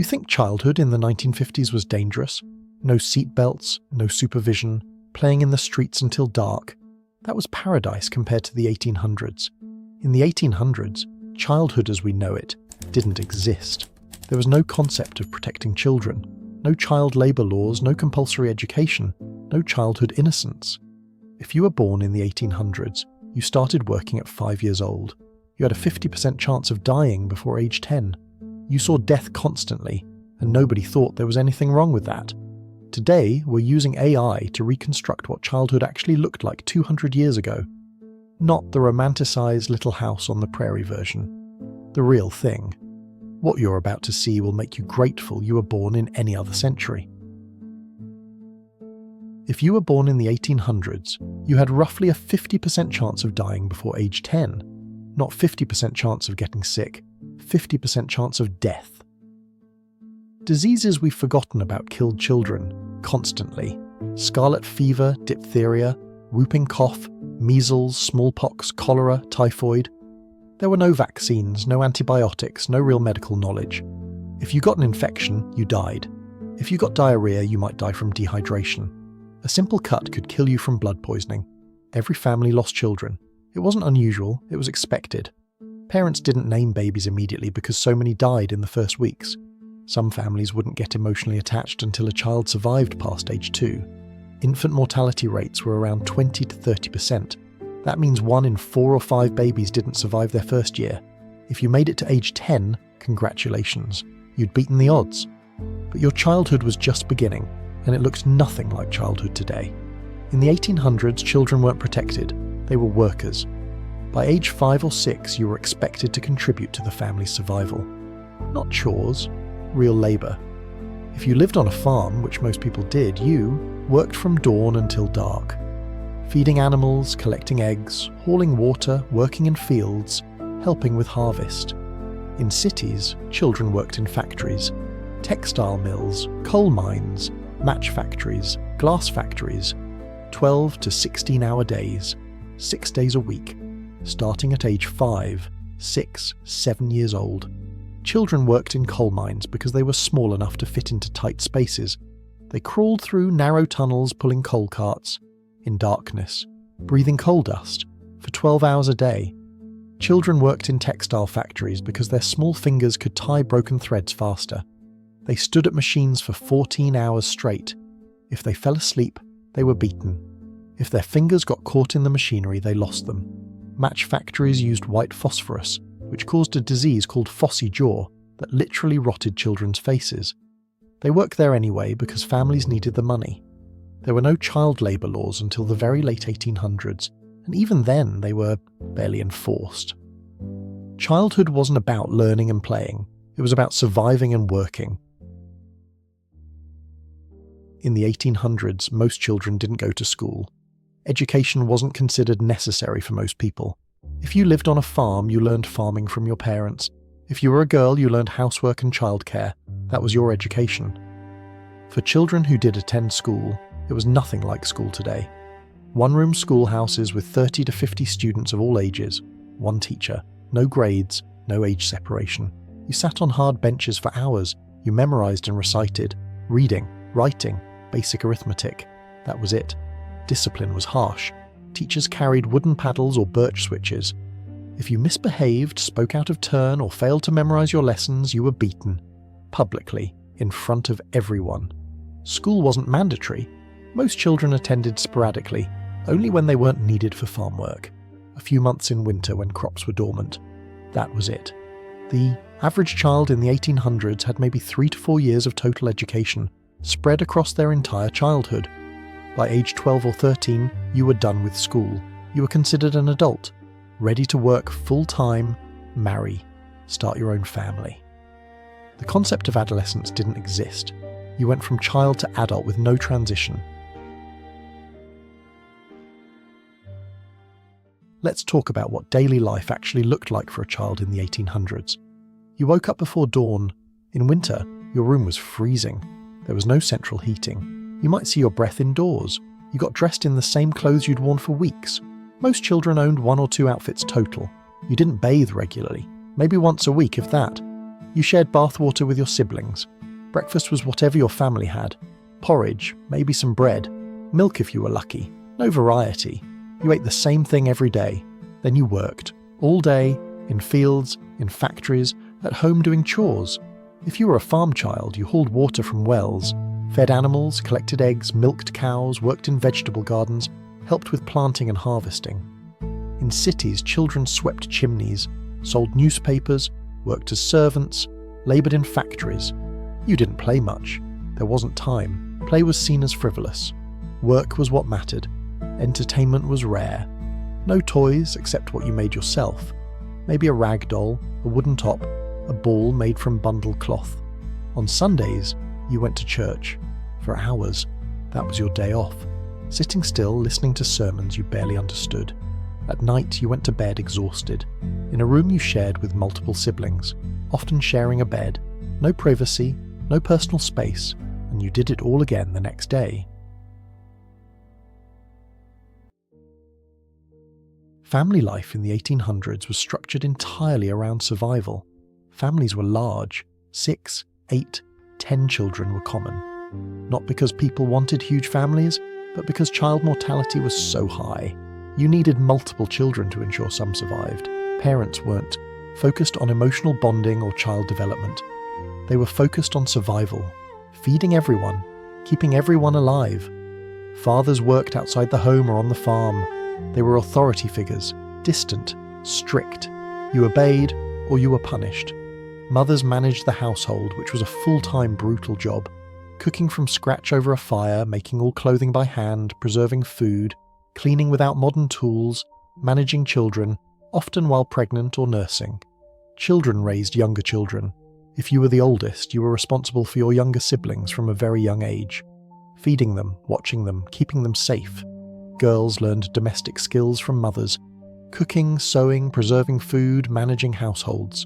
You think childhood in the 1950s was dangerous? No seatbelts, no supervision, playing in the streets until dark. That was paradise compared to the 1800s. In the 1800s, childhood as we know it didn't exist. There was no concept of protecting children, no child labour laws, no compulsory education, no childhood innocence. If you were born in the 1800s, you started working at 5 years old. You had a 50% chance of dying before age 10. You saw death constantly, and nobody thought there was anything wrong with that. Today, we're using AI to reconstruct what childhood actually looked like 200 years ago. Not the romanticized little house on the prairie version. The real thing. What you're about to see will make you grateful you were born in any other century. If you were born in the 1800s, you had roughly a 50% chance of dying before age 10. Not 50% chance of getting sick, 50% chance of death. Diseases we've forgotten about killed children constantly. Scarlet fever, diphtheria, whooping cough, measles, smallpox, cholera, typhoid. There were no vaccines, no antibiotics, no real medical knowledge. If you got an infection, you died. If you got diarrhea, you might die from dehydration. A simple cut could kill you from blood poisoning. Every family lost children. It wasn't unusual, it was expected. Parents didn't name babies immediately because so many died in the first weeks. Some families wouldn't get emotionally attached until a child survived past age 2. Infant mortality rates were around 20 to 30%. That means 1 in 4 or 5 babies didn't survive their first year. If you made it to age 10, congratulations. You'd beaten the odds. But your childhood was just beginning, and it looked nothing like childhood today. In the 1800s, children weren't protected. They were workers. By age 5 or 6, you were expected to contribute to the family's survival. Not chores, real labour. If you lived on a farm, which most people did, you worked from dawn until dark. Feeding animals, collecting eggs, hauling water, working in fields, helping with harvest. In cities, children worked in factories, textile mills, coal mines, match factories, glass factories, 12 to 16-hour days, 6 days a week, starting at age 5, 6, 7 years old. Children worked in coal mines because they were small enough to fit into tight spaces. They crawled through narrow tunnels pulling coal carts, in darkness, breathing coal dust, for 12 hours a day. Children worked in textile factories because their small fingers could tie broken threads faster. They stood at machines for 14 hours straight. If they fell asleep, they were beaten. If their fingers got caught in the machinery, they lost them. Match factories used white phosphorus, which caused a disease called phossy jaw that literally rotted children's faces. They worked there anyway because families needed the money. There were no child labour laws until the very late 1800s, and even then they were barely enforced. Childhood wasn't about learning and playing, it was about surviving and working. In the 1800s, most children didn't go to school. Education wasn't considered necessary for most people. If you lived on a farm, you learned farming from your parents. If you were a girl, you learned housework and childcare. That was your education. For children who did attend school, it was nothing like school today. One-room schoolhouses with 30 to 50 students of all ages, one teacher, no grades, no age separation. You sat on hard benches for hours. You memorized and recited, reading, writing, basic arithmetic. That was it. Discipline was harsh. Teachers carried wooden paddles or birch switches. If you misbehaved, spoke out of turn, or failed to memorize your lessons, you were beaten. Publicly, in front of everyone. School wasn't mandatory. Most children attended sporadically, only when they weren't needed for farm work. A few months in winter when crops were dormant. That was it. The average child in the 1800s had maybe 3 to 4 years of total education, spread across their entire childhood. By age 12 or 13, you were done with school. You were considered an adult, ready to work full-time, marry, start your own family. The concept of adolescence didn't exist. You went from child to adult with no transition. Let's talk about what daily life actually looked like for a child in the 1800s. You woke up before dawn. In winter, your room was freezing. There was no central heating. You might see your breath indoors. You got dressed in the same clothes you'd worn for weeks. Most children owned 1 or 2 outfits total. You didn't bathe regularly, maybe once a week if that. You shared bathwater with your siblings. Breakfast was whatever your family had. Porridge, maybe some bread, milk if you were lucky. No variety. You ate the same thing every day. Then you worked, all day, in fields, in factories, at home doing chores. If you were a farm child, you hauled water from wells, fed animals, collected eggs, milked cows, worked in vegetable gardens, helped with planting and harvesting. In cities, children swept chimneys, sold newspapers, worked as servants, laboured in factories. You didn't play much. There wasn't time. Play was seen as frivolous. Work was what mattered. Entertainment was rare. No toys except what you made yourself. Maybe a rag doll, a wooden top, a ball made from bundle cloth. On Sundays, you went to church. For hours. That was your day off. Sitting still, listening to sermons you barely understood. At night, you went to bed exhausted. In a room you shared with multiple siblings, often sharing a bed. No privacy, no personal space, and you did it all again the next day. Family life in the 1800s was structured entirely around survival. Families were large. 6, 8, 10 children were common. Not because people wanted huge families, but because child mortality was so high. You needed multiple children to ensure some survived. Parents weren't focused on emotional bonding or child development. They were focused on survival, feeding everyone, keeping everyone alive. Fathers worked outside the home or on the farm. They were authority figures, distant, strict. You obeyed or you were punished. Mothers managed the household, which was a full-time brutal job. Cooking from scratch over a fire, making all clothing by hand, preserving food, cleaning without modern tools, managing children, often while pregnant or nursing. Children raised younger children. If you were the oldest, you were responsible for your younger siblings from a very young age. Feeding them, watching them, keeping them safe. Girls learned domestic skills from mothers. Cooking, sewing, preserving food, managing households.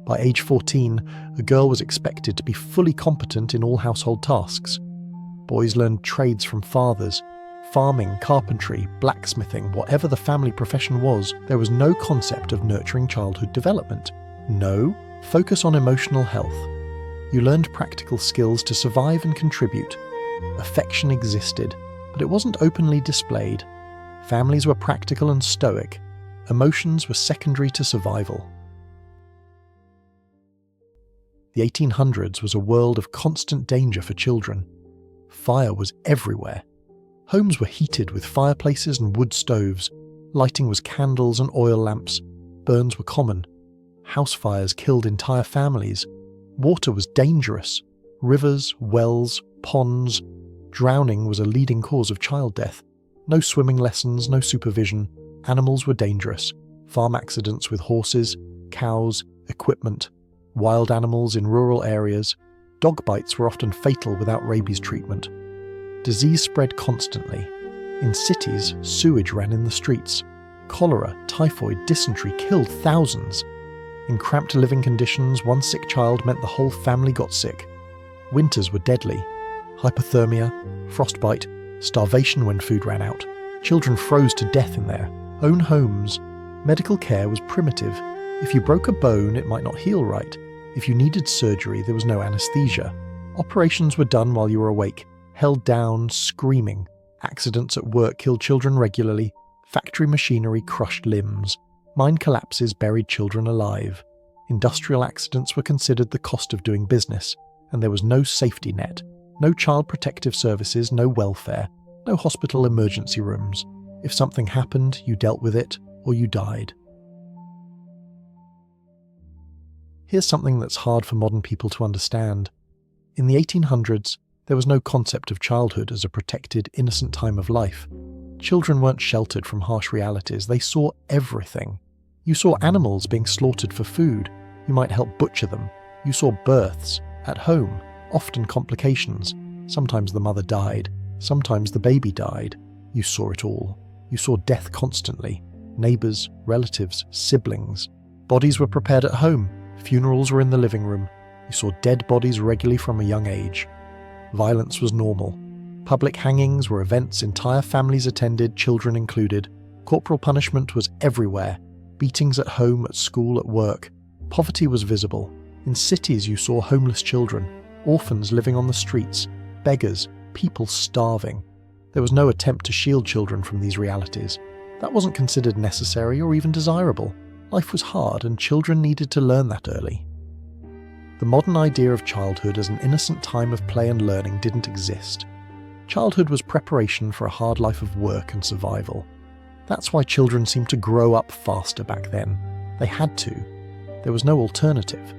By age 14, a girl was expected to be fully competent in all household tasks. Boys learned trades from fathers. Farming, carpentry, blacksmithing, whatever the family profession was, there was no concept of nurturing childhood development. No focus on emotional health. You learned practical skills to survive and contribute. Affection existed, but it wasn't openly displayed. Families were practical and stoic. Emotions were secondary to survival. The 1800s was a world of constant danger for children. Fire was everywhere. Homes were heated with fireplaces and wood stoves. Lighting was candles and oil lamps. Burns were common. House fires killed entire families. Water was dangerous. Rivers, wells, ponds. Drowning was a leading cause of child death. No swimming lessons, no supervision. Animals were dangerous. Farm accidents with horses, cows, equipment. Wild animals in rural areas. Dog bites were often fatal without rabies treatment. Disease spread constantly. In cities, sewage ran in the streets. Cholera, typhoid, dysentery killed thousands. In cramped living conditions, one sick child meant the whole family got sick. Winters were deadly. Hypothermia, frostbite, starvation when food ran out. Children froze to death in their own homes. Medical care was primitive. If you broke a bone, it might not heal right. If you needed surgery, there was no anesthesia. Operations were done while you were awake. Held down, screaming. Accidents at work killed children regularly. Factory machinery crushed limbs. Mine collapses buried children alive. Industrial accidents were considered the cost of doing business, and there was no safety net, no child protective services, no welfare, no hospital emergency rooms. If something happened, you dealt with it, or you died. Here's something that's hard for modern people to understand. In the 1800s, there was no concept of childhood as a protected, innocent time of life. Children weren't sheltered from harsh realities. They saw everything. You saw animals being slaughtered for food. You might help butcher them. You saw births, at home, often complications. Sometimes the mother died. Sometimes the baby died. You saw it all. You saw death constantly. Neighbours, relatives, siblings. Bodies were prepared at home. Funerals were in the living room. You saw dead bodies regularly from a young age. Violence was normal. Public hangings were events entire families attended, children included. Corporal punishment was everywhere. Beatings at home, at school, at work. Poverty was visible. In cities you saw homeless children, orphans living on the streets, beggars, people starving. There was no attempt to shield children from these realities. That wasn't considered necessary or even desirable. Life was hard and children needed to learn that early. The modern idea of childhood as an innocent time of play and learning didn't exist. Childhood was preparation for a hard life of work and survival. That's why children seemed to grow up faster back then. They had to. There was no alternative.